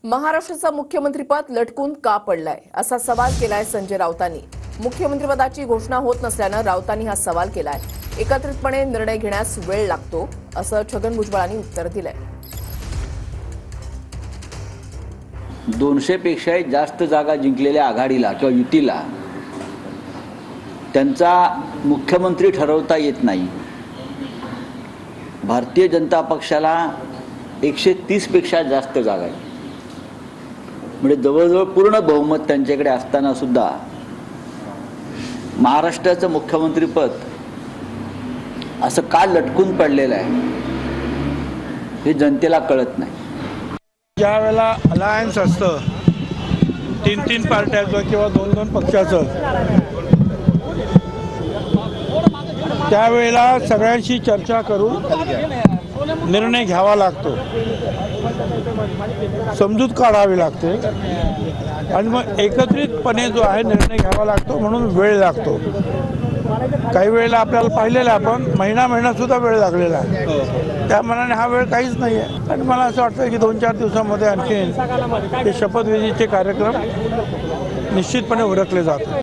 महाराष्ट्राचा मुख्यमंत्रीपद लटकून का पडलाय असा सवाल केलाय संजय राऊतांनी। मुख्यमंत्रीपदाची घोषणा होत नसल्यानं राऊतांनी हा सवाल केलाय। एकत्रितपणे निर्णय घेण्यास वेळ लागतो असं छगन भुजबळांनी उत्तर दिलंय। 200 पेक्षाही जास्त जागा जिंकलेल्या आघाडीला किंवा युतीला त्यांचा मुख्यमंत्री ठरवता येत नाही। भारतीय जनता पक्षाला 130 पेक्षा जास्त जागा आहेत, म्हणजे जवळजवळ पूर्ण बहुमत त्यांच्याकडे असताना सुद्धा महाराष्ट्राचं मुख्यमंत्रीपद असं का लटकून पडलेलं आहे हे जनतेला कळत नाही। ज्या वेळेला अलायन्स असतं 3-3 पार्ट्याचं किंवा 2-2 पक्षाचं, त्यावेळेला सगळ्यांशी चर्चा करून निर्णय घ्यावा लागतो, समजूत काढावी लागते आणि मग एकत्रितपणे जो आहे निर्णय घ्यावा लागतो, म्हणून वेळ लागतो। काही वेळेला आपल्याला पाहिलेलं आपण महिना सुद्धा वेळ लागलेला आहे। त्या मनाने हा वेळ काहीच नाही आहे आणि मला असं वाटतं की 2-4 दिवसामध्ये आणखी हे शपथविधीचे कार्यक्रम निश्चितपणे उरकले जातात।